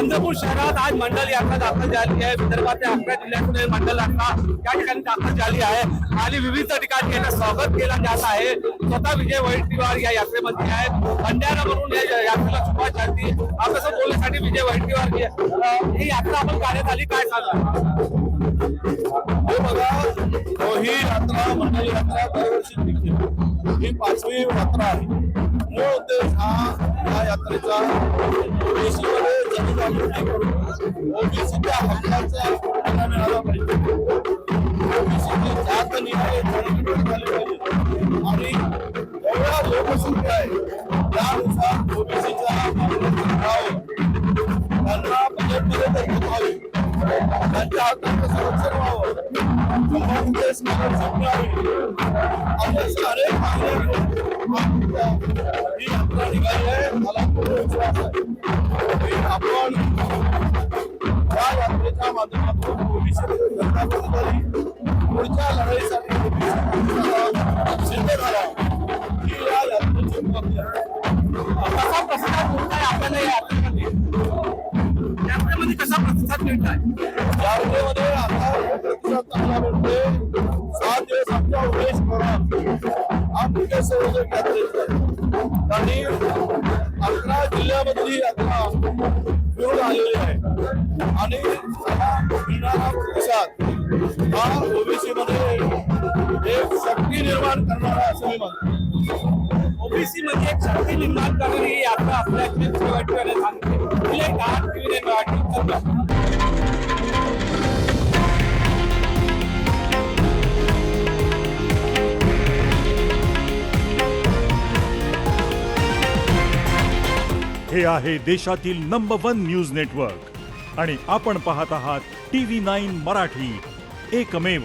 चंद्रपूर शहरात आज मंडल यात्रा दाखल झाली आहे। विदर्भातील 11 जिल्ह्यातून हे मंडल यात्रा या ठिकाणी दाखल झाली आहे आणि विविध ठिकाणी याचं स्वागत केलं जात आहे। स्वतः विजय वडेट्टीवार या यात्रेमध्ये आहेत। भंडारा म्हणून या यात्रेला सुरुवात झाली। आपल्यासोबत बोलण्यासाठी विजय वडेट्टीवार, ही यात्रा आपण काढण्यात आली, काय सांगा? हे बघा, ही यात्रा मंडल यात्रा दरवर्षी निघते। ही 5वी यात्रा आहे। मूळ उद्देश हा या यात्रेचा ओबीसीमध्ये जनजागृती करून ओबीसीच्या हक्काचा फायदा मिळाला पाहिजे, ओबीसीची जात निहाय जनगणना झाली पाहिजे आणि एवढ्या लोकसंख्या आहे त्यानुसार ओबीसीच्या त्यांना बजेटमध्ये तरतूद व्हावी, त्यांच्या हक्काचं संरक्षण व्हावं, संबंधित स्कॉलरशिप मिळावी, असे अनेक मागण्या घेऊन ही यात्रा निघाली आहे। मला पूर्ण विश्वास आहे की आपण या यात्रेच्या माध्यमातून ओबीसी पुढच्या लढाईसाठी सिद्ध झाला ही या यात्रेची उपलब्धी आहे। कसा प्रतिसाद मिळतोय आपल्याला या यात्रेमध्ये कसा प्रतिसाद मिळतोय? यात्रेमध्ये आता प्रतिसाद चांगला मिळतोय। 7 दिवस आमच्या उमेश पवार हा मुख्य संयोजक यात्रेचा त्यांनी 11 जिल्ह्यामधील ही यात्रा घेऊन आलेली आहे आणि मिळणारा प्रतिसाद हा ओबीसी मध्ये एक शक्ती निर्माण करणारा असं मी म्हणतो। ओबीसी मध्ये एक शक्ती निर्माण करणारी ही यात्रा असल्याचे विजय वडेट्टीवार सांगते। तिला एक दहा टीव्हीने वाटली हे आहे देशातील नंबर 1 न्यूज नेटवर्क आणि आपण पाहत आहात TV9 मराठी, एकमेव।